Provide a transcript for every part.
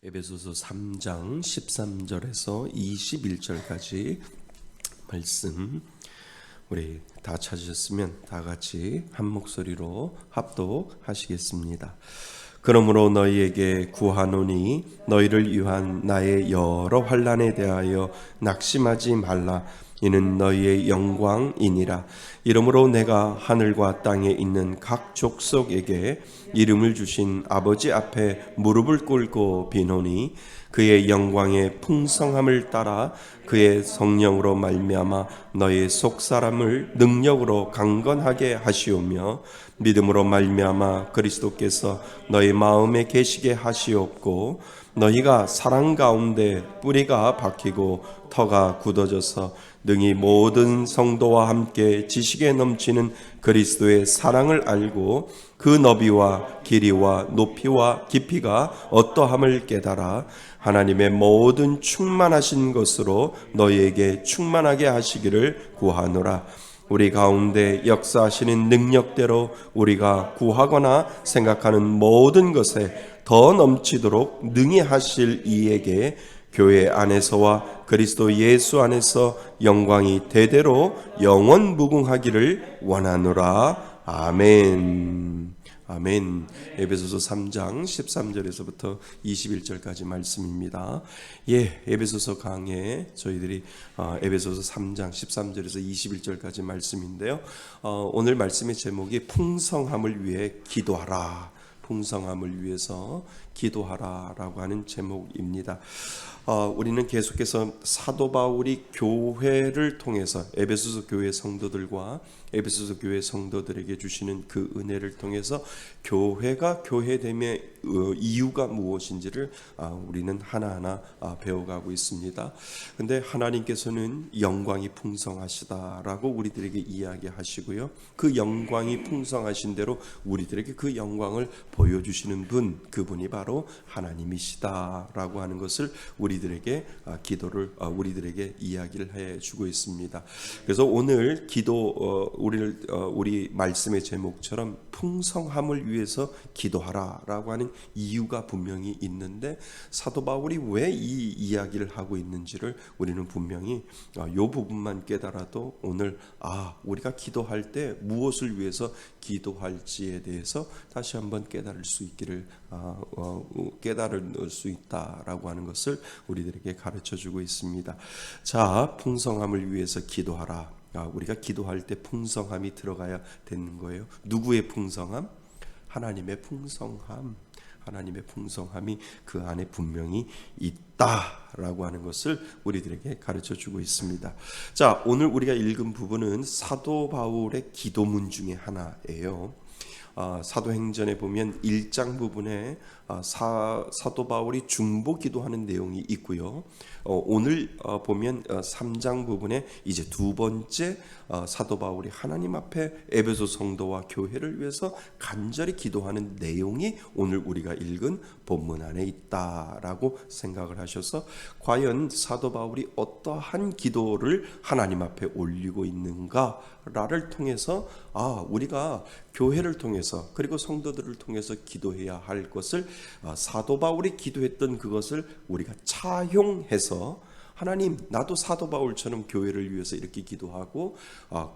에베소서 3장 13절에서 21절까지 말씀 우리 다 찾으셨으면 다 같이 한 목소리로 합독하시겠습니다. 그러므로 너희에게 구하노니 너희를 위한 나의 여러 환난에 대하여 낙심하지 말라. 이는 너희의 영광이니라. 이러므로 내가 하늘과 땅에 있는 각 족속에게 이름을 주신 아버지 앞에 무릎을 꿇고 비노니 그의 영광의 풍성함을 따라 그의 성령으로 말미암아 너희 속사람을 능력으로 강건하게 하시오며 믿음으로 말미암아 그리스도께서 너희 마음에 계시게 하시옵고 너희가 사랑 가운데 뿌리가 박히고 터가 굳어져서 능히 모든 성도와 함께 지식에 넘치는 그리스도의 사랑을 알고 그 너비와 길이와 높이와 깊이가 어떠함을 깨달아 하나님의 모든 충만하신 것으로 너희에게 충만하게 하시기를 구하노라. 우리 가운데 역사하시는 능력대로 우리가 구하거나 생각하는 모든 것에 더 넘치도록 능히 하실 이에게 교회 안에서와 그리스도 예수 안에서 영광이 대대로 영원 무궁하기를 원하노라. 아멘. 아멘. 에베소서 3장 13절에서부터 21절까지 말씀입니다. 에베소서 강해 저희들이 에베소서 3장 13절에서 21절까지 말씀인데요. 오늘 말씀의 제목이 풍성함을 위해 기도하라. 풍성함을 위해서 기도하라라고 하는 제목입니다. 우리는 계속해서 사도 바울이 교회를 통해서 에베소서 교회 성도들과 에베소서 교회 성도들에게 주시는 그 은혜를 통해서 교회가 교회됨의 이유가 무엇인지를 우리는 하나하나 배워가고 있습니다. 근데 하나님께서는 영광이 풍성하시다라고 우리들에게 이야기하시고요. 그 영광이 풍성하신 대로 우리들에게 그 영광을 보여주시는 분, 그분이 바로 하나님이시다라고 하는 것을 우리들에게 우리들에게 이야기를 해주고 있습니다. 그래서 오늘 우리 말씀의 제목처럼 풍성함을 위해서 기도하라라고 하는 이유가 분명히 있는데 사도 바울이 왜 이 이야기를 하고 있는지를 우리는 분명히 이 부분만 깨달아도 오늘 우리가 기도할 때 무엇을 위해서 기도할지에 대해서 다시 한번 깨달을 수 있기를 깨달을 수 있다라고 하는 것을 우리들에게 가르쳐주고 있습니다. 자, 풍성함을 위해서 기도하라. 우리가 기도할 때 풍성함이 들어가야 되는 거예요. 누구의 풍성함? 하나님의 풍성함. 하나님의 풍성함이 그 안에 분명히 있다라고 하는 것을 우리들에게 가르쳐주고 있습니다. 자, 오늘 우리가 읽은 부분은 사도 바울의 기도문 중에 하나예요. 사도행전에 보면 1장 부분에 사도 바울이 중보 기도하는 내용이 있고요. 오늘 보면 3장 부분에 이제 두 번째 사도 바울이 하나님 앞에 에베소 성도와 교회를 위해서 간절히 기도하는 내용이 오늘 우리가 읽은 본문 안에 있다라고 생각을 하셔서 과연 사도 바울이 어떠한 기도를 하나님 앞에 올리고 있는가를 통해서 우리가 교회를 통해서 그리고 성도들을 통해서 기도해야 할 것을 사도 바울이 기도했던 그것을 우리가 차용해서 하나님, 나도 사도 바울처럼 교회를 위해서 이렇게 기도하고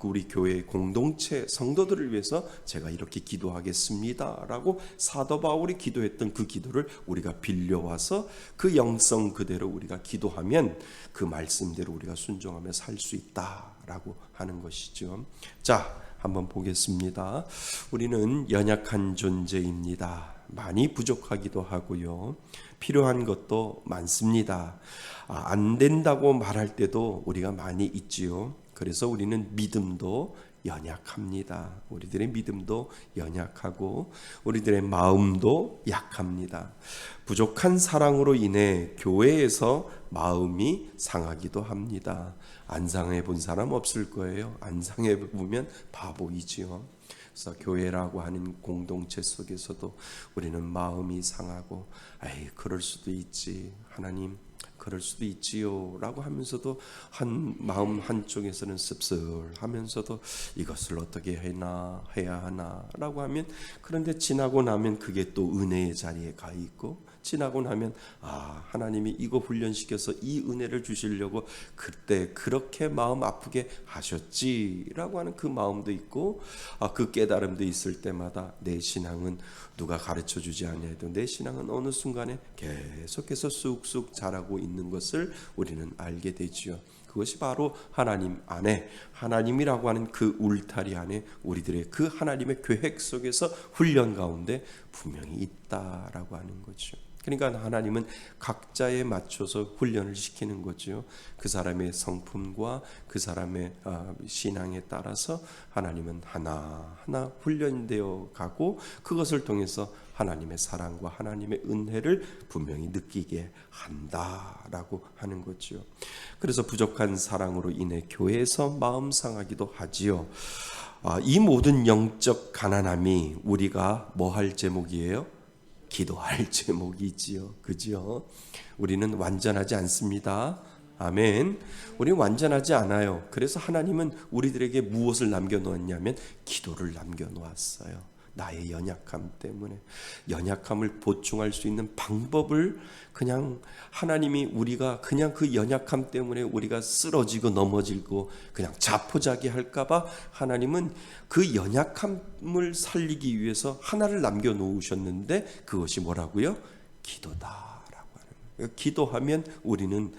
우리 교회 공동체 성도들을 위해서 제가 이렇게 기도하겠습니다 라고 사도 바울이 기도했던 그 기도를 우리가 빌려와서 그 영성 그대로 우리가 기도하면 그 말씀대로 우리가 순종하며 살 수 있다라고 하는 것이죠. 자, 한번 보겠습니다. 우리는 연약한 존재입니다. 많이 부족하기도 하고요. 필요한 것도 많습니다. 안 된다고 말할 때도 우리가 많이 있지요. 그래서 우리는 믿음도 연약합니다. 우리들의 믿음도 연약하고 우리들의 마음도 약합니다. 부족한 사랑으로 인해 교회에서 마음이 상하기도 합니다. 안 상해 본 사람 없을 거예요. 안 상해 보면 바보이지요. 그래서 교회라고 하는 공동체 속에서도 우리는 마음이 상하고 그럴 수도 있지. 하나님 그럴 수도 있지요 라고 하면서도 마음 한쪽에서는 씁쓸하면서도 이것을 어떻게 해야 하나 라고 하면, 그런데 지나고 나면 그게 또 은혜의 자리에 가 있고, 지나고 나면 하나님이 이거 훈련시켜서 이 은혜를 주시려고 그때 그렇게 마음 아프게 하셨지라고 하는 그 마음도 있고, 그 깨달음도 있을 때마다 내 신앙은 누가 가르쳐 주지 아니해도 내 신앙은 어느 순간에 계속해서 쑥쑥 자라고 있는 것을 우리는 알게 되지요. 그것이 바로 하나님 안에, 하나님이라고 하는 그 울타리 안에 우리들의 그 하나님의 계획 속에서 훈련 가운데 분명히 있다라고 하는 거죠. 그러니까 하나님은 각자에 맞춰서 훈련을 시키는 거죠. 그 사람의 성품과 그 사람의 신앙에 따라서 하나님은 하나하나 훈련되어 가고, 그것을 통해서 하나님의 사랑과 하나님의 은혜를 분명히 느끼게 한다라고 하는 거죠. 그래서 부족한 사랑으로 인해 교회에서 마음 상하기도 하지요. 이 모든 영적 가난함이 우리가 뭐 할 제목이에요? 기도할 제목이지요. 그죠? 우리는 완전하지 않습니다. 아멘. 우리는 완전하지 않아요. 그래서 하나님은 우리들에게 무엇을 남겨놓았냐면 기도를 남겨놓았어요. 나의 연약함 때문에, 연약함을 보충할 수 있는 방법을 그냥 하나님이, 우리가 그냥 그 연약함 때문에 우리가 쓰러지고 넘어지고 그냥 자포자기할까봐 하나님은 그 연약함을 살리기 위해서 하나를 남겨놓으셨는데, 그것이 뭐라고요? 기도다. 기도하면 우리는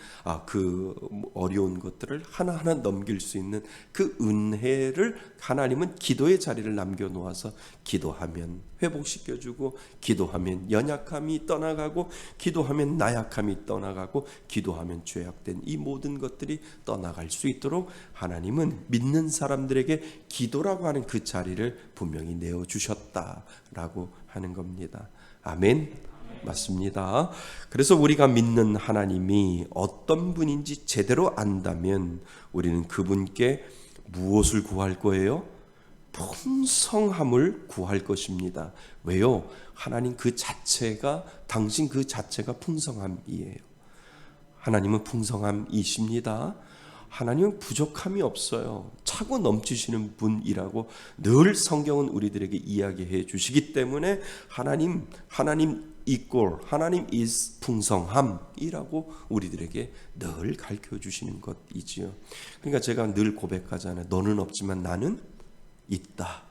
그 어려운 것들을 하나하나 넘길 수 있는 그 은혜를 하나님은 기도의 자리를 남겨놓아서, 기도하면 회복시켜주고, 기도하면 연약함이 떠나가고, 기도하면 나약함이 떠나가고, 기도하면 죄악된 이 모든 것들이 떠나갈 수 있도록 하나님은 믿는 사람들에게 기도라고 하는 그 자리를 분명히 내어주셨다라고 하는 겁니다. 아멘. 맞습니다. 그래서 우리가 믿는 하나님이 어떤 분인지 제대로 안다면 우리는 그분께 무엇을 구할 거예요? 풍성함을 구할 것입니다. 왜요? 하나님 그 자체가, 당신 그 자체가 풍성함이에요. 하나님은 풍성함이십니다. 하나님은 부족함이 없어요. 차고 넘치시는 분이라고 늘 성경은 우리들에게 이야기해 주시기 때문에 하나님 equal, 하나님 is 풍성함이라고 우리들에게 늘 가르쳐 주시는 것이지요. 그러니까 제가 늘 고백하잖아요. 너는 없지만 나는 있다.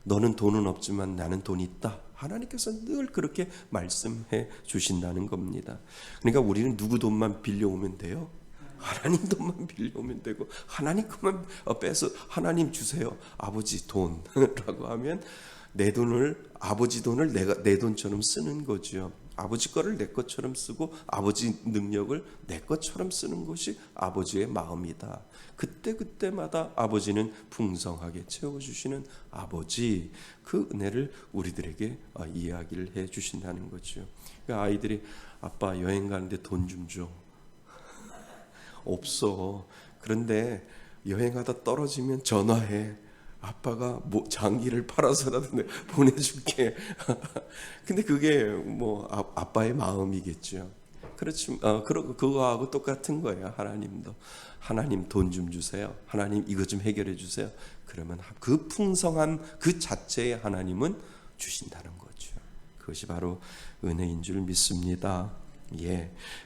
너는 돈은 없지만 나는 돈이 있다. 하나님께서 늘 그렇게 말씀해 주신다는 겁니다. 그러니까 우리는 누구 돈만 빌려오면 돼요? 하나님 돈만 빌려오면 되고, 하나님 것만 빼서 하나님 주세요. 아버지 돈라고 하면 내 돈을, 아버지 돈을 내 돈처럼 쓰는 거죠. 아버지 거를 내 것처럼 쓰고, 아버지 능력을 내 것처럼 쓰는 것이 아버지의 마음이다. 그때마다 아버지는 풍성하게 채워주시는 아버지, 그 은혜를 우리들에게 이야기를 해 주신다는 거죠. 그러니까 아이들이 아빠 여행 가는데 돈 좀 줘. 없어. 그런데 여행하다 떨어지면 전화해. 아빠가 장기를 팔아서라도 보내줄게. 근데 그게 아빠의 마음이겠죠. 그렇지. 그거하고 똑같은 거예요. 하나님도. 하나님 돈 좀 주세요. 하나님 이거 좀 해결해 주세요. 그러면 그 풍성한 그 자체의 하나님은 주신다는 거죠. 그것이 바로 은혜인 줄 믿습니다.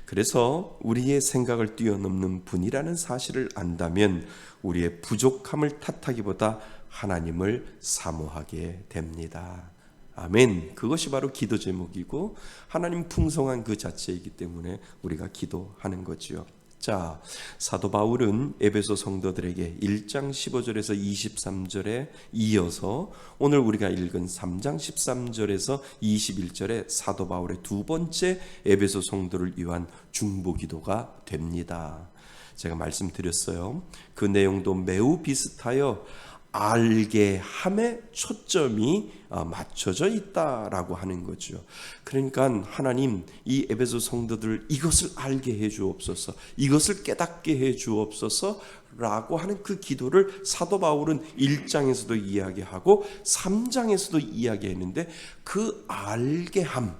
그래서 우리의 생각을 뛰어넘는 분이라는 사실을 안다면 우리의 부족함을 탓하기보다 하나님을 사모하게 됩니다. 아멘. 그것이 바로 기도 제목이고, 하나님 풍성한 그 자체이기 때문에 우리가 기도하는 거지요. 자, 사도 바울은 에베소 성도들에게 1장 15절에서 23절에 이어서 오늘 우리가 읽은 3장 13절에서 21절에 사도 바울의 두 번째 에베소 성도를 위한 중보기도가 됩니다. 제가 말씀드렸어요. 그 내용도 매우 비슷하여 알게 함에 초점이 맞춰져 있다라고 하는 거죠. 그러니까 하나님, 이 에베소 성도들 이것을 알게 해 주옵소서, 이것을 깨닫게 해 주옵소서 라고 하는 그 기도를 사도 바울은 1장에서도 이야기하고 3장에서도 이야기했는데, 그 알게 함,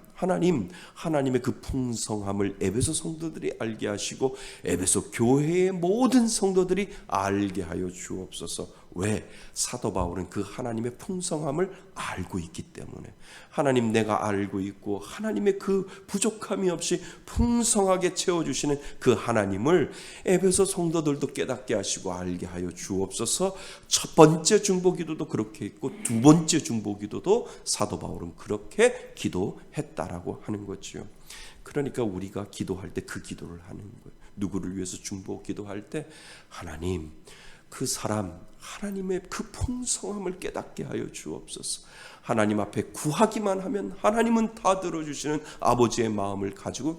하나님의 그 풍성함을 에베소 성도들이 알게 하시고 에베소 교회의 모든 성도들이 알게 하여 주옵소서. 왜? 사도 바울은 그 하나님의 풍성함을 알고 있기 때문에, 하나님 내가 알고 있고 하나님의 그 부족함이 없이 풍성하게 채워주시는 그 하나님을 에베소 성도들도 깨닫게 하시고 알게 하여 주옵소서. 첫 번째 중보기도도 그렇게 했고 두 번째 중보기도도 사도 바울은 그렇게 기도했다라고 하는 거죠. 그러니까 우리가 기도할 때 그 기도를 하는 거예요. 누구를 위해서 중보 기도할 때 하나님, 그 사람 하나님의 그 풍성함을 깨닫게 하여 주옵소서. 하나님 앞에 구하기만 하면 하나님은 다 들어주시는 아버지의 마음을 가지고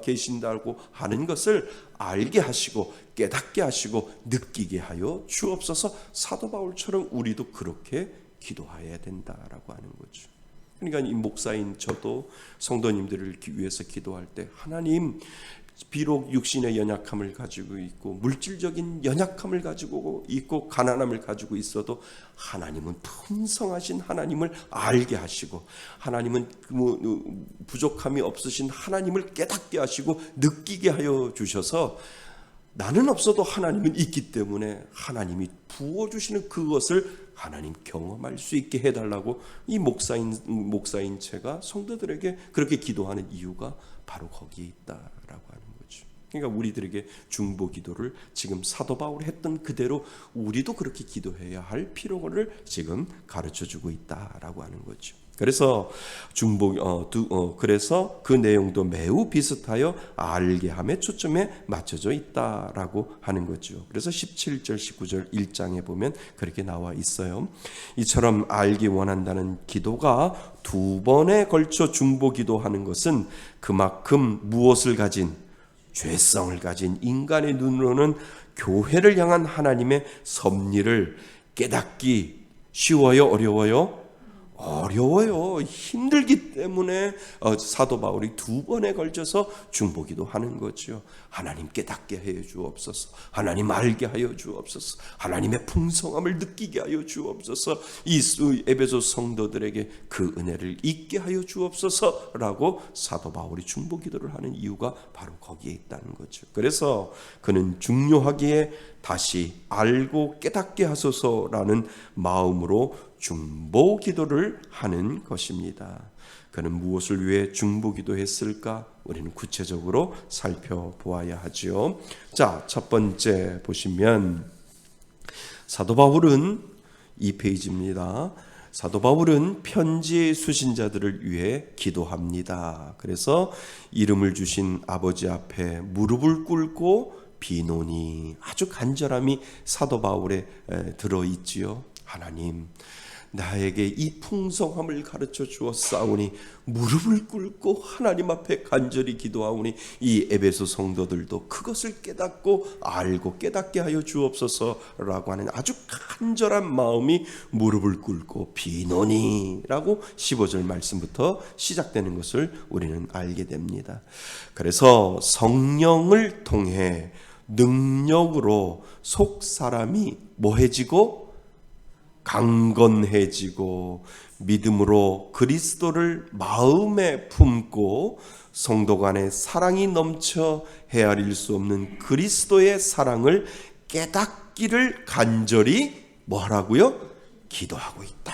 계신다고 하는 것을 알게 하시고 깨닫게 하시고 느끼게 하여 주옵소서. 사도 바울처럼 우리도 그렇게 기도해야 된다라고 하는 거죠. 그러니까 이 목사인 저도 성도님들을 위해서 기도할 때 하나님, 비록 육신의 연약함을 가지고 있고 물질적인 연약함을 가지고 있고 가난함을 가지고 있어도 하나님은 풍성하신 하나님을 알게 하시고 하나님은 부족함이 없으신 하나님을 깨닫게 하시고 느끼게 하여 주셔서 나는 없어도 하나님은 있기 때문에 하나님이 부어주시는 그것을 하나님 경험할 수 있게 해달라고 이 목사인 제가 성도들에게 그렇게 기도하는 이유가 바로 거기에 있다라고 하는 거죠. 그러니까 우리들에게 중보 기도를 지금 사도 바울이 했던 그대로 우리도 그렇게 기도해야 할 필요를 지금 가르쳐주고 있다라고 하는 거죠. 그래서 그래서 그 내용도 매우 비슷하여 알게 함에 초점에 맞춰져 있다라고 하는 거죠. 그래서 17절, 19절 1장에 보면 그렇게 나와 있어요. 이처럼 알기 원한다는 기도가 두 번에 걸쳐 중보 기도하는 것은 그만큼 무엇을 가진, 죄성을 가진 인간의 눈으로는 교회를 향한 하나님의 섭리를 깨닫기 쉬워요, 어려워요? 어려워요. 힘들기 때문에 사도 바울이 두 번에 걸쳐서 중보기도 하는 거죠. 하나님 깨닫게 하여 주옵소서. 하나님 알게 하여 주옵소서. 하나님의 풍성함을 느끼게 하여 주옵소서. 이 에베소 성도들에게 그 은혜를 있게 하여 주옵소서라고 사도 바울이 중보기도를 하는 이유가 바로 거기에 있다는 거죠. 그래서 그는 중요하기에 다시 알고 깨닫게 하소서라는 마음으로 중보 기도를 하는 것입니다. 그는 무엇을 위해 중보 기도했을까? 우리는 구체적으로 살펴보아야 하죠. 자, 첫 번째 보시면 사도 바울은 2페이지입니다. 사도 바울은 편지의 수신자들을 위해 기도합니다. 그래서 이름을 주신 아버지 앞에 무릎을 꿇고 비노니, 아주 간절함이 사도 바울에 들어있지요. 하나님, 나에게 이 풍성함을 가르쳐 주었사오니 무릎을 꿇고 하나님 앞에 간절히 기도하오니 이 에베소 성도들도 그것을 깨닫고 알고 깨닫게 하여 주옵소서라고 하는 아주 간절한 마음이 무릎을 꿇고 비노니라고 15절 말씀부터 시작되는 것을 우리는 알게 됩니다. 그래서 성령을 통해 능력으로 속 사람이 뭐해지고 강건해지고 믿음으로 그리스도를 마음에 품고 성도 간의 사랑이 넘쳐 헤아릴 수 없는 그리스도의 사랑을 깨닫기를 간절히 뭐하라고요? 기도하고 있다.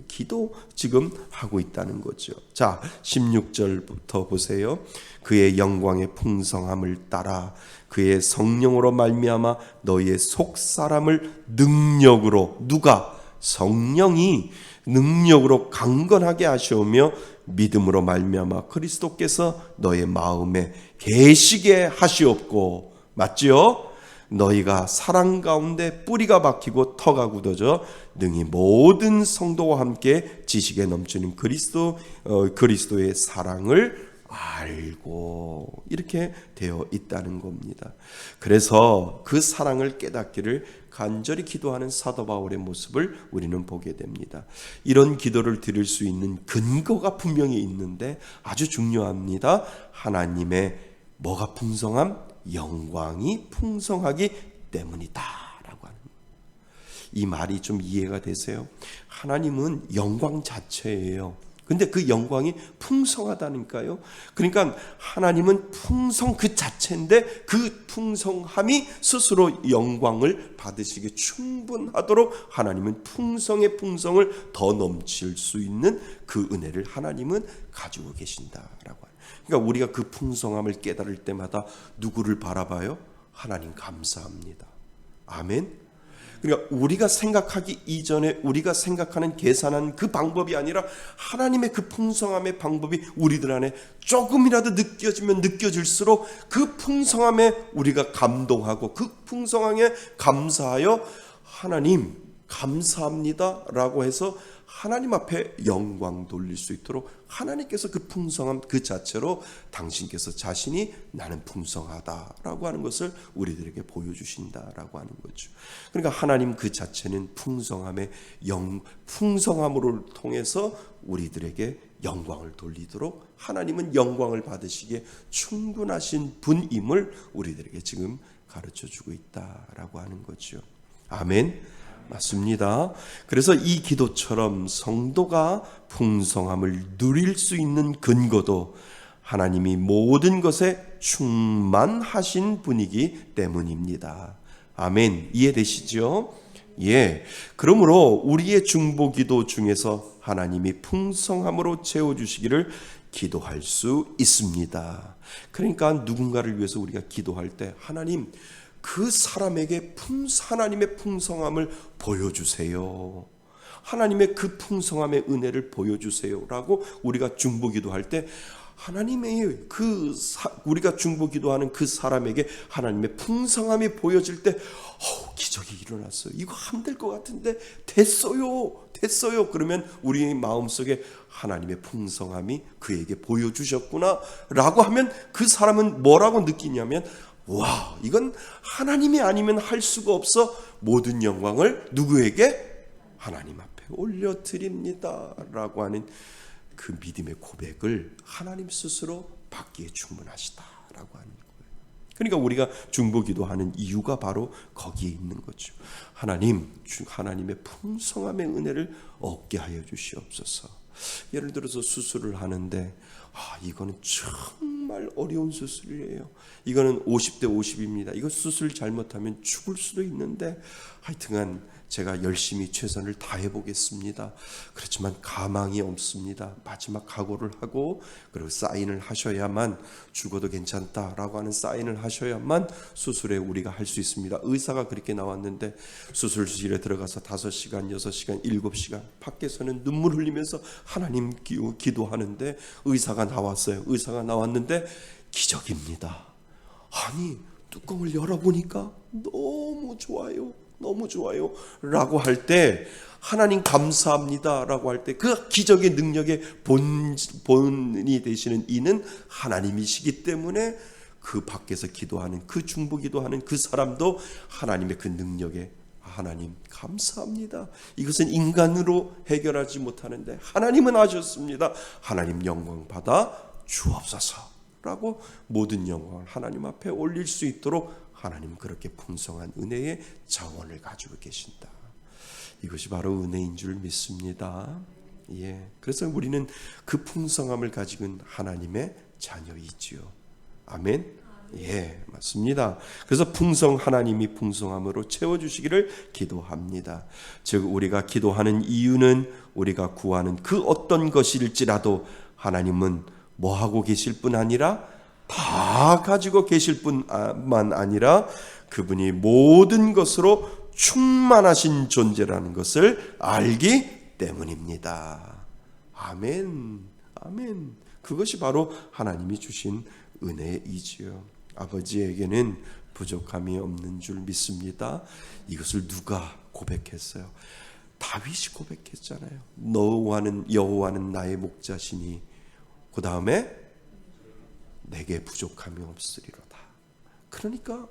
기도 지금 하고 있다는 거죠. 자, 16절부터 보세요. 그의 영광의 풍성함을 따라 그의 성령으로 말미암아 너희의 속사람을 능력으로, 누가? 성령이 능력으로 강건하게 하시오며 믿음으로 말미암아 그리스도께서 너의 마음에 계시게 하시옵고, 맞지요? 너희가 사랑 가운데 뿌리가 박히고 터가 굳어져 능히 모든 성도와 함께 지식에 넘치는 그리스도의 사랑을 알고, 이렇게 되어 있다는 겁니다. 그래서 그 사랑을 깨닫기를 간절히 기도하는 사도 바울의 모습을 우리는 보게 됩니다. 이런 기도를 드릴 수 있는 근거가 분명히 있는데 아주 중요합니다. 하나님의 뭐가 풍성함? 영광이 풍성하기 때문이다 라고 하는, 이 말이 좀 이해가 되세요? 하나님은 영광 자체예요. 근데 그 영광이 풍성하다니까요. 그러니까 하나님은 풍성 그 자체인데 그 풍성함이 스스로 영광을 받으시기에 충분하도록 하나님은 풍성의 풍성을 더 넘칠 수 있는 그 은혜를 하나님은 가지고 계신다라고. 그러니까 우리가 그 풍성함을 깨달을 때마다 누구를 바라봐요? 하나님 감사합니다. 아멘. 그러니까 우리가 생각하기 이전에 우리가 생각하는 계산한 그 방법이 아니라 하나님의 그 풍성함의 방법이 우리들 안에 조금이라도 느껴지면 느껴질수록 그 풍성함에 우리가 감동하고 그 풍성함에 감사하여 하나님 감사합니다 라고 해서 하나님 앞에 영광 돌릴 수 있도록 하나님께서 그 풍성함 그 자체로 당신께서 자신이 나는 풍성하다라고 하는 것을 우리들에게 보여주신다라고 하는 거죠. 그러니까 하나님 그 자체는 풍성함의 풍성함으로 통해서 우리들에게 영광을 돌리도록 하나님은 영광을 받으시기에 충분하신 분임을 우리들에게 지금 가르쳐주고 있다라고 하는 거죠. 아멘. 맞습니다. 그래서 이 기도처럼 성도가 풍성함을 누릴 수 있는 근거도 하나님이 모든 것에 충만하신 분이기 때문입니다. 아멘. 이해되시죠? 예. 그러므로 우리의 중보기도 중에서 하나님이 풍성함으로 채워주시기를 기도할 수 있습니다. 그러니까 누군가를 위해서 우리가 기도할 때 하나님 그 사람에게 하나님의 풍성함을 보여주세요. 하나님의 그 풍성함의 은혜를 보여주세요라고 우리가 중보기도할 때 하나님의 우리가 중보기도하는 그 사람에게 하나님의 풍성함이 보여질 때 기적이 일어났어요. 이거 안 될 것 같은데 됐어요. 그러면 우리 마음속에 하나님의 풍성함이 그에게 보여주셨구나라고 하면 그 사람은 뭐라고 느끼냐면 와, 이건 하나님이 아니면 할 수가 없어. 모든 영광을 누구에게? 하나님 앞에 올려드립니다 라고 하는 그 믿음의 고백을 하나님 스스로 받기에 충분하시다라고 하는 거예요. 그러니까 우리가 중보기도하는 이유가 바로 거기에 있는 거죠. 하나님의 풍성함의 은혜를 얻게 하여 주시옵소서. 예를 들어서 수술을 하는데 이거는 정말 어려운 수술이에요. 이거는 50대 50입니다. 이거 수술 잘못하면 죽을 수도 있는데 하여튼간 제가 열심히 최선을 다해 보겠습니다. 그렇지만 가망이 없습니다. 마지막 각오를 하고 그리고 사인을 하셔야만 죽어도 괜찮다라고 하는 사인을 하셔야만 수술에 우리가 할 수 있습니다. 의사가 그렇게 나왔는데 수술실에 들어가서 5시간, 6시간, 7시간 밖에서는 눈물 흘리면서 하나님 기도하는데 의사가 나왔어요. 의사가 나왔는데 기적입니다. 아니 뚜껑을 열어보니까 너무 좋아요 라고 할 때 하나님 감사합니다 라고 할 때 그 기적의 능력의 본이 되시는 이는 하나님이시기 때문에 그 밖에서 기도하는 그 중보기도하는 그 사람도 하나님의 그 능력에 하나님 감사합니다. 이것은 인간으로 해결하지 못하는데 하나님은 하셨습니다. 하나님 영광 받아 주옵소서 라고 모든 영광을 하나님 앞에 올릴 수 있도록 하나님 그렇게 풍성한 은혜의 자원을 가지고 계신다. 이것이 바로 은혜인 줄 믿습니다. 예. 그래서 우리는 그 풍성함을 가지고 있는 하나님의 자녀이지요. 아멘. 예, 맞습니다. 그래서 하나님이 풍성함으로 채워주시기를 기도합니다. 즉 우리가 기도하는 이유는 우리가 구하는 그 어떤 것일지라도 하나님은 뭐 하고 계실 뿐 아니라 다 가지고 계실 뿐만 아니라 그분이 모든 것으로 충만하신 존재라는 것을 알기 때문입니다. 아멘. 아멘. 그것이 바로 하나님이 주신 은혜이지요. 아버지에게는 부족함이 없는 줄 믿습니다. 이것을 누가 고백했어요? 다윗이 고백했잖아요. 여호와는 나의 목자시니 그 다음에 내게 부족함이 없으리로다. 그러니까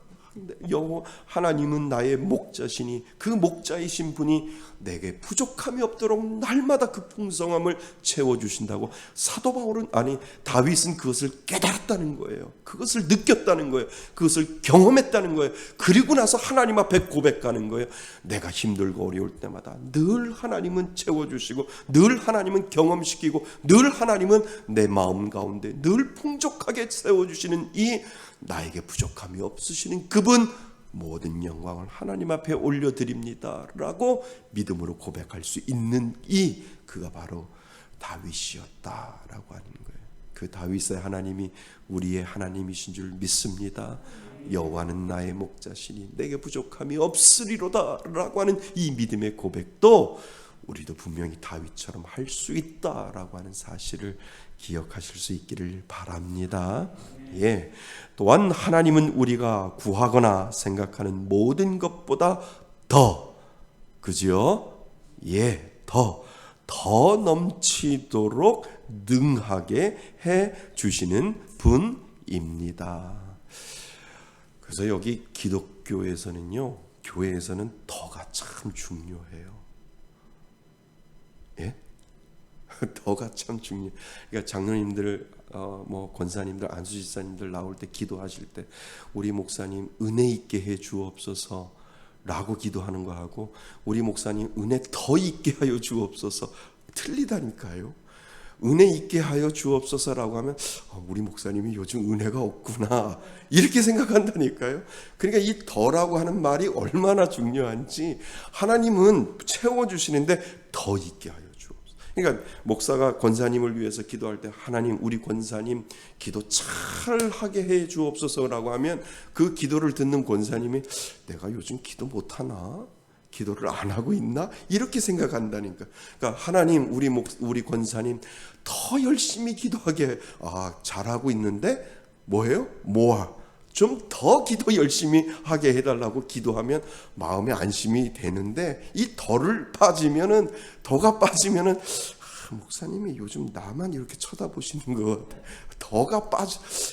여호와 하나님은 나의 목자시니 그 목자이신 분이 내게 부족함이 없도록 날마다 그 풍성함을 채워주신다고 사도 바울은 다윗은 그것을 깨달았다는 거예요. 그것을 느꼈다는 거예요. 그것을 경험했다는 거예요. 그리고 나서 하나님 앞에 고백하는 거예요. 내가 힘들고 어려울 때마다 늘 하나님은 채워주시고 늘 하나님은 경험시키고 늘 하나님은 내 마음 가운데 늘 풍족하게 세워주시는 이 나에게 부족함이 없으시는 그분 모든 영광을 하나님 앞에 올려드립니다 라고 믿음으로 고백할 수 있는 그가 바로 다윗이었다라고 하는 거예요. 그 다윗의 하나님이 우리의 하나님이신 줄 믿습니다. 여호와는 나의 목자시니 내게 부족함이 없으리로다 라고 하는 이 믿음의 고백도 우리도 분명히 다윗처럼 할 수 있다라고 하는 사실을 기억하실 수 있기를 바랍니다. 예. 또한 하나님은 우리가 구하거나 생각하는 모든 것보다 더, 그죠? 예, 더 넘치도록 능하게 해 주시는 분입니다. 그래서 여기 기독교에서는요, 교회에서는 더가 참 중요해요. 예? 더가 참 중요해요. 그러니까 장로님들, 권사님들, 안수집사님들 나올 때 기도하실 때 우리 목사님 은혜 있게 해 주옵소서 라고 기도하는 거하고 우리 목사님 은혜 더 있게 하여 주옵소서 틀리다니까요. 은혜 있게 하여 주옵소서라고 하면 우리 목사님이 요즘 은혜가 없구나 이렇게 생각한다니까요. 그러니까 이 더라고 하는 말이 얼마나 중요한지 하나님은 채워주시는데 더 있게 하여 주옵소서. 그러니까 목사가 권사님을 위해서 기도할 때 하나님 우리 권사님 기도 잘하게 해 주옵소서라고 하면 그 기도를 듣는 권사님이 내가 요즘 기도 못하나? 기도를 안 하고 있나? 이렇게 생각한다니까. 그러니까 하나님 우리 권사님 더 열심히 기도하게 잘하고 있는데 뭐예요? 좀 더 기도 열심히 하게 해달라고 기도하면 마음에 안심이 되는데 이 더가 빠지면은 목사님이 요즘 나만 이렇게 쳐다보시는 것 같아.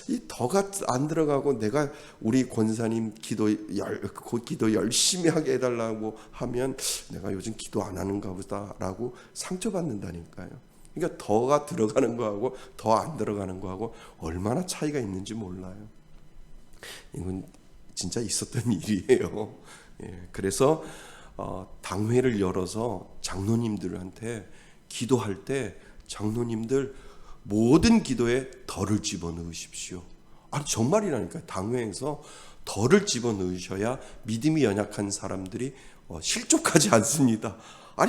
이 더가 안 들어가고 내가 우리 권사님 기도 열심히 하게 해달라고 하면 내가 요즘 기도 안 하는가 보다라고 상처받는다니까요. 그러니까 더가 들어가는 거하고 더 안 들어가는 거하고 얼마나 차이가 있는지 몰라요. 이건 진짜 있었던 일이에요. 예, 그래서 당회를 열어서 장로님들한테 기도할 때 장로님들 모든 기도에 덜을 집어넣으십시오. 정말이라니까. 당회에서 덜을 집어넣으셔야 믿음이 연약한 사람들이 실족하지 않습니다.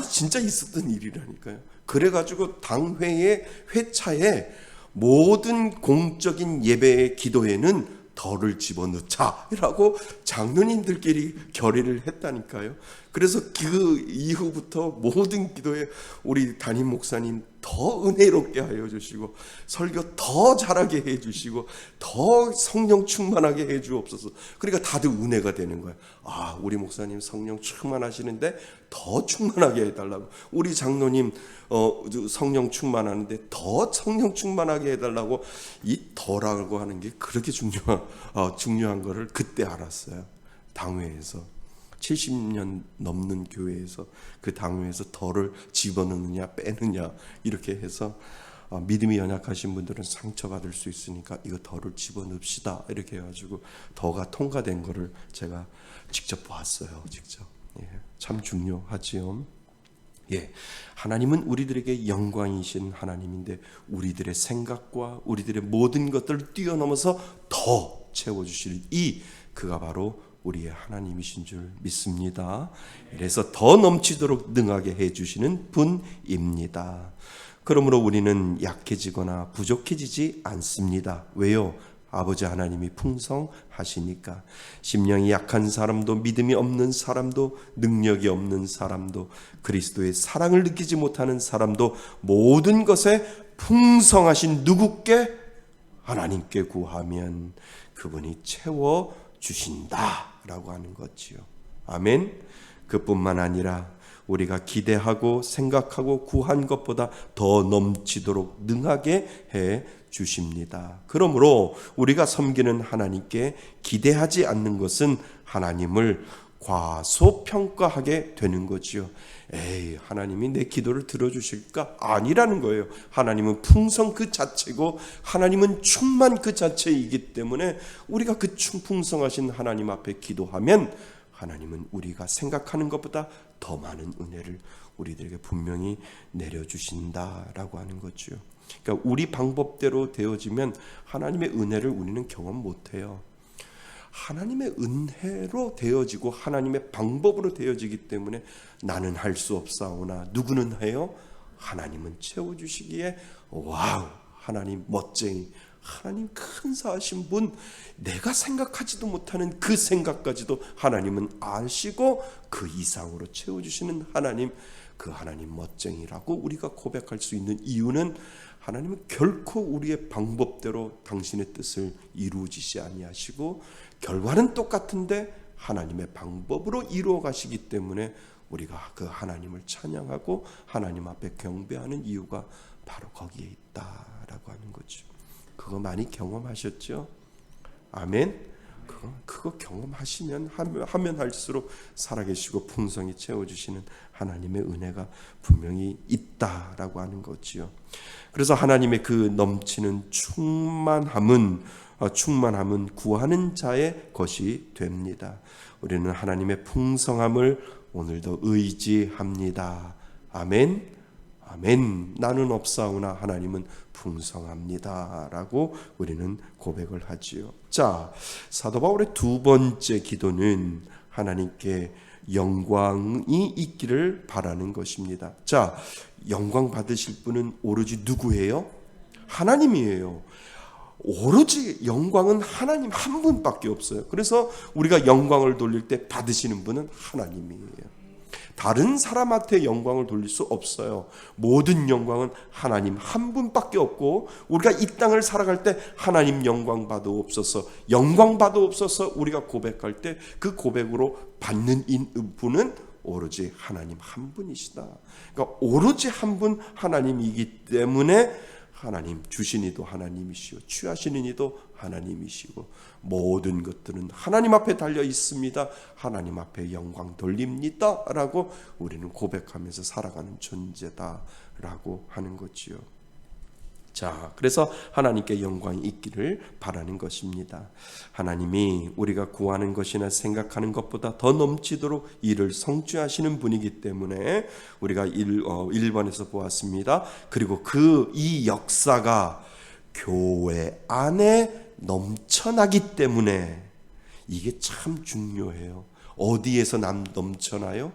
진짜 있었던 일이라니까요. 그래가지고 당회의 회차에 모든 공적인 예배의 기도에는 덜을 집어넣자라고 장로님들끼리 결의를 했다니까요. 그래서 그 이후부터 모든 기도에 우리 담임 목사님 더 은혜롭게 하여 주시고 설교 더 잘하게 해 주시고 더 성령 충만하게 해 주옵소서. 그러니까 다들 은혜가 되는 거야. 우리 목사님 성령 충만하시는데 더 충만하게 해달라고. 우리 장로님 성령 충만하는데 더 성령 충만하게 해달라고. 이 더라고 하는 게 그렇게 중요한 거를 그때 알았어요. 당회에서 70년 넘는 교회에서 그 당회에서 덜을 집어넣느냐 빼느냐 이렇게 해서 믿음이 연약하신 분들은 상처받을 수 있으니까 이거 덜을 집어넣읍시다 이렇게 해가지고 더가 통과된 거를 제가 직접 봤어요. 참 중요하지요. 하나님은 우리들에게 영광이신 하나님인데 우리들의 생각과 우리들의 모든 것들을 뛰어넘어서 더 채워주실 그가 바로 우리의 하나님이신 줄 믿습니다. 그래서 더 넘치도록 능하게 해주시는 분입니다. 그러므로 우리는 약해지거나 부족해지지 않습니다. 왜요? 아버지 하나님이 풍성하시니까. 심령이 약한 사람도 믿음이 없는 사람도 능력이 없는 사람도 그리스도의 사랑을 느끼지 못하는 사람도 모든 것에 풍성하신 누구께? 하나님께 구하면 그분이 채워주신다 라고 하는 거지요. 아멘. 그뿐만 아니라 우리가 기대하고 생각하고 구한 것보다 더 넘치도록 능하게 해 주십니다. 그러므로 우리가 섬기는 하나님께 기대하지 않는 것은 하나님을 과소평가하게 되는 거지요. 에이, 하나님이 내 기도를 들어주실까? 아니라는 거예요. 하나님은 풍성 그 자체고 하나님은 충만 그 자체이기 때문에 우리가 그 풍성하신 하나님 앞에 기도하면 하나님은 우리가 생각하는 것보다 더 많은 은혜를 우리들에게 분명히 내려주신다라고 하는 거죠. 그러니까 우리 방법대로 되어지면 하나님의 은혜를 우리는 경험 못해요. 하나님의 은혜로 되어지고 하나님의 방법으로 되어지기 때문에 나는 할 수 없사오나 누구는 해요? 하나님은 채워주시기에 와우, 하나님 멋쟁이, 하나님 큰사하신 분, 내가 생각하지도 못하는 그 생각까지도 하나님은 아시고 그 이상으로 채워주시는 하나님, 그 하나님 멋쟁이라고 우리가 고백할 수 있는 이유는 하나님은 결코 우리의 방법대로 당신의 뜻을 이루어지지 아니하시고 결과는 똑같은데 하나님의 방법으로 이루어 가시기 때문에 우리가 그 하나님을 찬양하고 하나님 앞에 경배하는 이유가 바로 거기에 있다라고 하는 거죠. 그거 많이 경험하셨죠? 아멘. 그거 경험하시면 하면 할수록 살아계시고 풍성히 채워주시는 하나님의 은혜가 분명히 있다라고 하는 거지요. 그래서 하나님의 그 넘치는 충만함은 구하는 자의 것이 됩니다. 우리는 하나님의 풍성함을 오늘도 의지합니다. 아멘. 아멘. 나는 없사오나 하나님은 풍성합니다라고 우리는 고백을 하지요. 자, 사도 바울의 두 번째 기도는 하나님께 영광이 있기를 바라는 것입니다. 자, 영광 받으실 분은 오로지 누구예요? 하나님이에요. 오로지 영광은 하나님 한 분밖에 없어요. 그래서 우리가 영광을 돌릴 때 받으시는 분은 하나님이에요. 다른 사람한테 영광을 돌릴 수 없어요. 모든 영광은 하나님 한 분밖에 없고 우리가 이 땅을 살아갈 때 하나님 영광 받으옵소서, 영광 받으옵소서 우리가 고백할 때 그 고백으로 받는 분은 오로지 하나님 한 분이시다. 그러니까 오로지 한 분 하나님이기 때문에 하나님 주신 이도 하나님이시고 취하시는 이도 하나님이시고 모든 것들은 하나님 앞에 달려 있습니다. 하나님 앞에 영광 돌립니다 라고 우리는 고백하면서 살아가는 존재다라고 하는 거지요. 자, 그래서 하나님께 영광이 있기를 바라는 것입니다. 하나님이 우리가 구하는 것이나 생각하는 것보다 더 넘치도록 이를 성취하시는 분이기 때문에 우리가 1번에서 보았습니다. 그리고 이 역사가 교회 안에 넘쳐나기 때문에 이게 참 중요해요. 어디에서 넘쳐나요?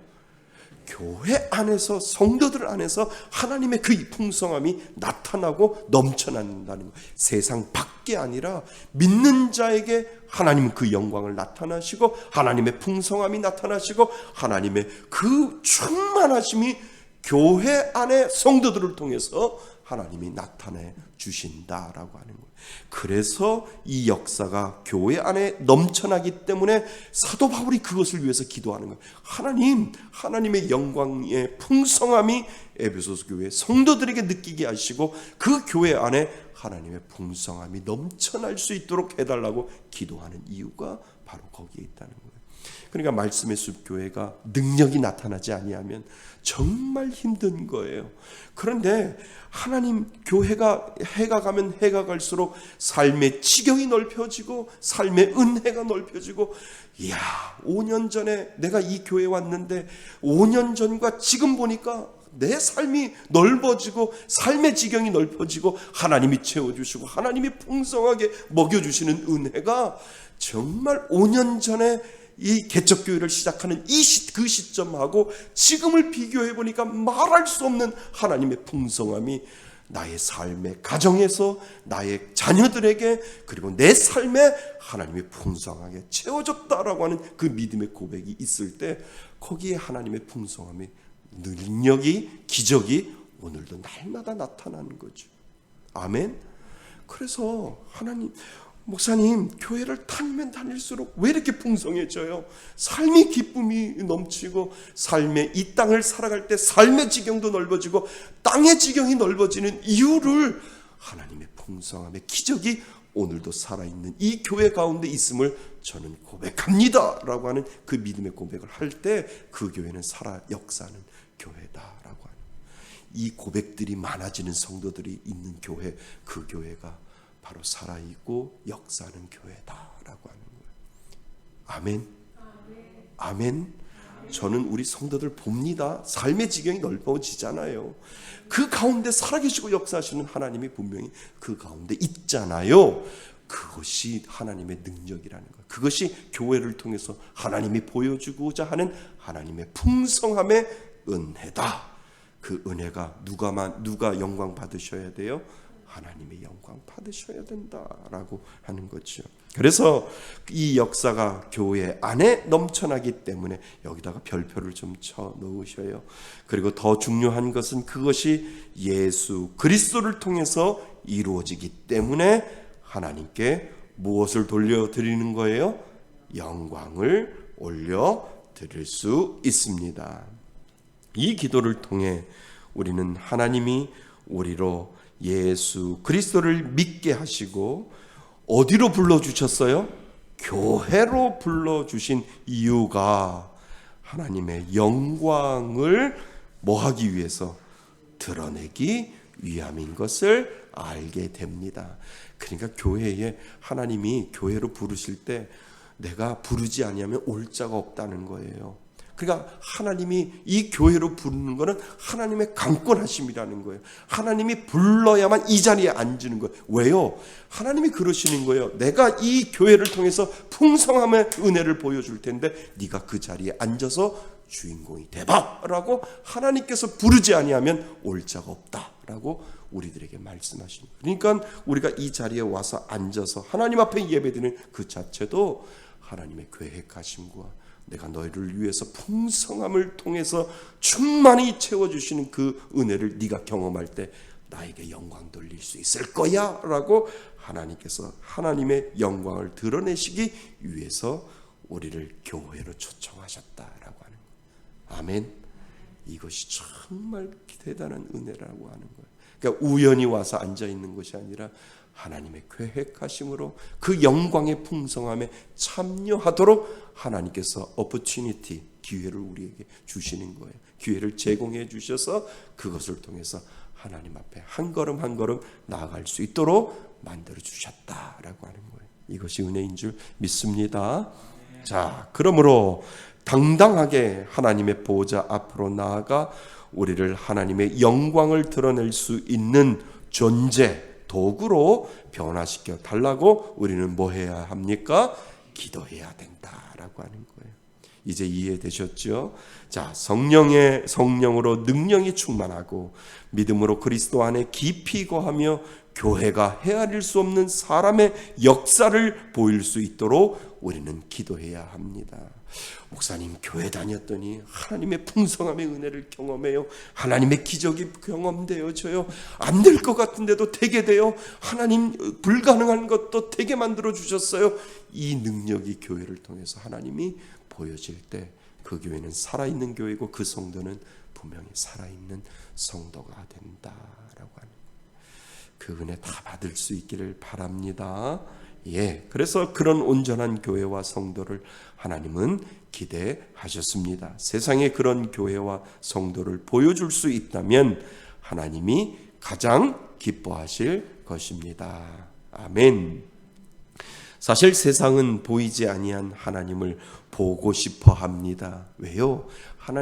교회 안에서, 성도들 안에서 하나님의 그 풍성함이 나타나고 넘쳐난다는 것. 세상 밖에 아니라 믿는 자에게 하나님은 그 영광을 나타나시고 하나님의 풍성함이 나타나시고 하나님의 그 충만하심이 교회 안에 성도들을 통해서 하나님이 나타내 주신다라고 하는 거예요. 그래서 이 역사가 교회 안에 넘쳐나기 때문에 사도 바울이 그것을 위해서 기도하는 거예요. 하나님의 영광의 풍성함이 에베소서 교회 성도들에게 느끼게 하시고 그 교회 안에 하나님의 풍성함이 넘쳐날 수 있도록 해달라고 기도하는 이유가 바로 거기에 있다는 거예요. 그러니까 말씀의 숲교회가 능력이 나타나지 아니하면 정말 힘든 거예요. 그런데 하나님 교회가 해가 가면 해가 갈수록 삶의 지경이 넓혀지고 삶의 은혜가 넓혀지고, 이야, 5년 전에 내가 이 교회에 왔는데 5년 전과 지금 보니까 내 삶이 넓어지고 삶의 지경이 넓어지고 하나님이 채워주시고 하나님이 풍성하게 먹여주시는 은혜가 정말 5년 전에 이 개척교회를 시작하는 그 시점하고 지금을 비교해 보니까 말할 수 없는 하나님의 풍성함이 나의 삶의 가정에서 나의 자녀들에게 그리고 내 삶에 하나님이 풍성하게 채워졌다라고 하는 그 믿음의 고백이 있을 때 거기에 하나님의 풍성함이, 능력이, 기적이 오늘도 날마다 나타나는 거죠. 아멘. 그래서 하나님, 목사님, 교회를 다니면 다닐수록 왜 이렇게 풍성해져요? 삶이 기쁨이 넘치고 삶의 이 땅을 살아갈 때 삶의 지경도 넓어지고 땅의 지경이 넓어지는 이유를 하나님의 풍성함의 기적이 오늘도 살아있는 이 교회 가운데 있음을 저는 고백합니다 라고 하는 그 믿음의 고백을 할 때 그 교회는 살아 역사하는 교회다라고 하는, 이 고백들이 많아지는 성도들이 있는 교회, 그 교회가 바로 살아있고 역사하는 교회다라고 하는 거예요. 아멘. 아멘. 저는 우리 성도들 봅니다. 삶의 지경이 넓어지잖아요. 그 가운데 살아계시고 역사하시는 하나님이 분명히 그 가운데 있잖아요. 그것이 하나님의 능력이라는 것, 그것이 교회를 통해서 하나님이 보여주고자 하는 하나님의 풍성함의 은혜다. 그 은혜가 누가 영광 받으셔야 돼요? 하나님의 영광 받으셔야 된다라고 하는 거죠. 그래서 이 역사가 교회 안에 넘쳐나기 때문에 여기다가 별표를 좀 쳐 넣으셔요. 그리고 더 중요한 것은 그것이 예수 그리스도를 통해서 이루어지기 때문에 하나님께 무엇을 돌려드리는 거예요? 영광을 올려드릴 수 있습니다. 이 기도를 통해 우리는 하나님이 우리로 예수 그리스도를 믿게 하시고 어디로 불러주셨어요? 교회로 불러주신 이유가 하나님의 영광을 뭐하기 위해서? 드러내기 위함인 것을 알게 됩니다. 그러니까 교회에 하나님이 교회로 부르실 때 내가 부르지 아니하면 올 자가 없다는 거예요. 그러니까 하나님이 이 교회로 부르는 것은 하나님의 강권하심이라는 거예요. 하나님이 불러야만 이 자리에 앉는 거예요. 왜요? 하나님이 그러시는 거예요. 내가 이 교회를 통해서 풍성함의 은혜를 보여줄 텐데 네가 그 자리에 앉아서 주인공이 되봐 라고 하나님께서 부르지 아니하면 올 자가 없다 라고 우리들에게 말씀하시는 거예요. 그러니까 우리가 이 자리에 와서 앉아서 하나님 앞에 예배드리는 그 자체도 하나님의 계획하심과 내가 너희를 위해서 풍성함을 통해서 충만히 채워주시는 그 은혜를 네가 경험할 때 나에게 영광 돌릴 수 있을 거야 라고 하나님께서 하나님의 영광을 드러내시기 위해서 우리를 교회로 초청하셨다라고 하는 거예요. 아멘. 이것이 정말 대단한 은혜라고 하는 거예요. 그러니까 우연히 와서 앉아있는 것이 아니라 하나님의 계획하심으로 그 영광의 풍성함에 참여하도록 하나님께서 opportunity, 기회를 우리에게 주시는 거예요. 기회를 제공해 주셔서 그것을 통해서 하나님 앞에 한 걸음 한 걸음 나아갈 수 있도록 만들어 주셨다라고 하는 거예요. 이것이 은혜인 줄 믿습니다. 자, 그러므로 당당하게 하나님의 보좌 앞으로 나아가 우리를 하나님의 영광을 드러낼 수 있는 존재, 도구로 변화시켜 달라고 우리는 뭐 해야 합니까? 기도해야 된다라고 하는 거예요. 이제 이해되셨죠? 자, 성령으로 능력이 충만하고 믿음으로 그리스도 안에 깊이 거하며 교회가 헤아릴 수 없는 사람의 역사를 보일 수 있도록 우리는 기도해야 합니다. 목사님, 교회 다녔더니 하나님의 풍성함의 은혜를 경험해요. 하나님의 기적이 경험되어져요. 안 될 것 같은데도 되게 돼요. 하나님 불가능한 것도 되게 만들어 주셨어요. 이 능력이 교회를 통해서 하나님이 보여질 때 그 교회는 살아있는 교회고 그 성도는 분명히 살아있는 성도가 된다라고 하는 그 은혜 다 받을 수 있기를 바랍니다. 예, 그래서 그런 온전한 교회와 성도를 하나님은 기대하셨습니다. 세상에 그런 교회와 성도를 보여줄 수 있다면 하나님이 가장 기뻐하실 것입니다. 아멘. 사실 세상은 보이지 아니한 하나님을 보고 싶어 합니다. 왜요?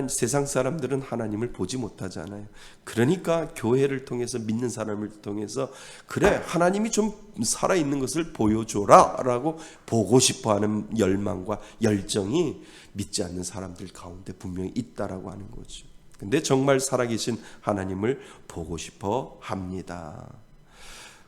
세상 사람들은 하나님을 보지 못하잖아요. 그러니까 교회를 통해서, 믿는 사람을 통해서 그래, 하나님이 좀 살아있는 것을 보여줘라 라고 보고 싶어하는 열망과 열정이 믿지 않는 사람들 가운데 분명히 있다라고 하는 거죠. 근데 정말 살아계신 하나님을 보고 싶어 합니다.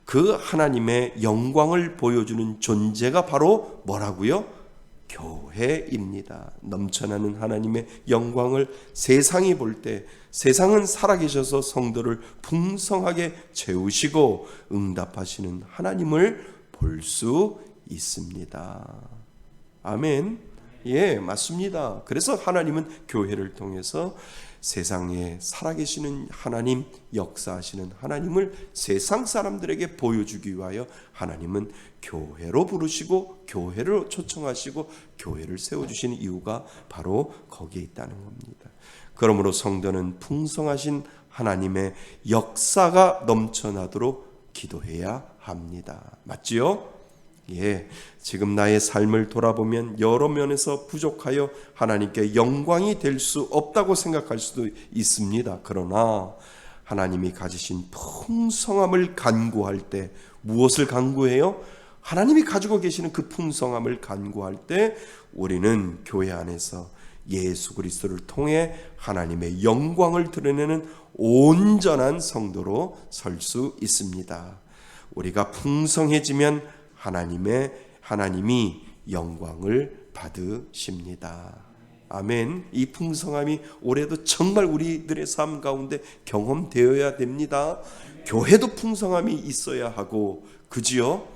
그 하나님의 영광을 보여주는 존재가 바로 뭐라고요? 교회입니다. 넘쳐나는 하나님의 영광을 세상이 볼 때, 세상은 살아계셔서 성도를 풍성하게 채우시고 응답하시는 하나님을 볼 수 있습니다. 아멘. 예, 맞습니다. 그래서 하나님은 교회를 통해서 세상에 살아계시는 하나님, 역사하시는 하나님을 세상 사람들에게 보여주기 위하여 하나님은 교회로 부르시고 교회를 초청하시고 교회를 세워주시는 이유가 바로 거기에 있다는 겁니다. 그러므로 성도는 풍성하신 하나님의 역사가 넘쳐나도록 기도해야 합니다. 맞지요? 예, 지금 나의 삶을 돌아보면 여러 면에서 부족하여 하나님께 영광이 될 수 없다고 생각할 수도 있습니다. 그러나 하나님이 가지신 풍성함을 간구할 때 무엇을 간구해요? 하나님이 가지고 계시는 그 풍성함을 간구할 때 우리는 교회 안에서 예수 그리스도를 통해 하나님의 영광을 드러내는 온전한 성도로 설 수 있습니다. 우리가 풍성해지면 하나님이 영광을 받으십니다. 아멘. 이 풍성함이 올해도 정말 우리들의 삶 가운데 경험되어야 됩니다. 교회도 풍성함이 있어야 하고, 그지요?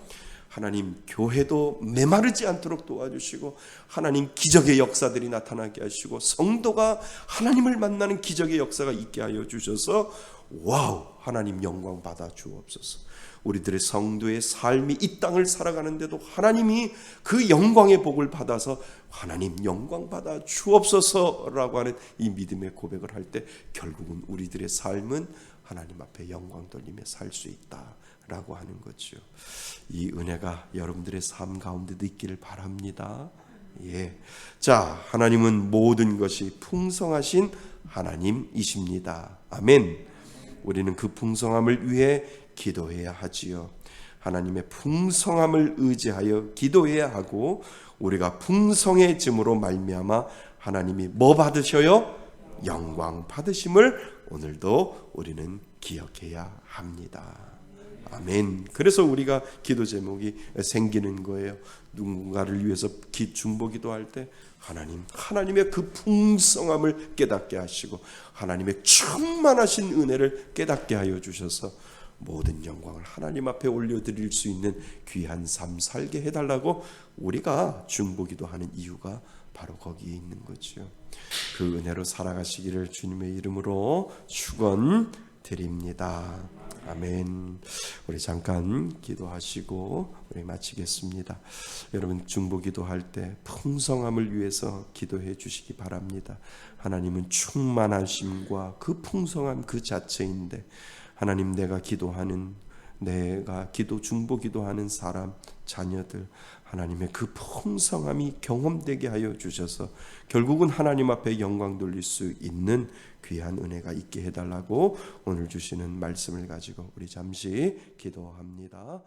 하나님 교회도 메마르지 않도록 도와주시고 하나님 기적의 역사들이 나타나게 하시고 성도가 하나님을 만나는 기적의 역사가 있게 하여 주셔서 와우, 하나님 영광 받아 주옵소서. 우리들의 성도의 삶이 이 땅을 살아가는데도 하나님이 그 영광의 복을 받아서 하나님 영광 받아 주옵소서라고 하는 이 믿음의 고백을 할 때 결국은 우리들의 삶은 하나님 앞에 영광 돌리며 살 수 있다라고 하는 거죠. 이 은혜가 여러분들의 삶 가운데도 있기를 바랍니다. 예. 자, 하나님은 모든 것이 풍성하신 하나님이십니다. 아멘. 우리는 그 풍성함을 위해 기도해야 하지요. 하나님의 풍성함을 의지하여 기도해야 하고 우리가 풍성해짐으로 말미암아 하나님이 뭐 받으셔요? 영광 받으심을 오늘도 우리는 기억해야 합니다. 아멘. 그래서 우리가 기도 제목이 생기는 거예요. 누군가를 위해서 중보기도할 때 하나님의 그 풍성함을 깨닫게 하시고 하나님의 충만하신 은혜를 깨닫게 하여 주셔서 모든 영광을 하나님 앞에 올려드릴 수 있는 귀한 삶 살게 해달라고 우리가 중보기도하는 이유가 바로 거기에 있는 거죠. 그 은혜로 살아가시기를 주님의 이름으로 축원드립니다. 아멘. 우리 잠깐 기도하시고 우리 마치겠습니다. 여러분 중보기도할 때 풍성함을 위해서 기도해 주시기 바랍니다. 하나님은 충만하심과 그 풍성함 그 자체인데 하나님 내가 중보기도하는 사람 자녀들 하나님의 그 풍성함이 경험되게 하여 주셔서 결국은 하나님 앞에 영광 돌릴 수 있는 귀한 은혜가 있게 해달라고 오늘 주시는 말씀을 가지고 우리 잠시 기도합니다.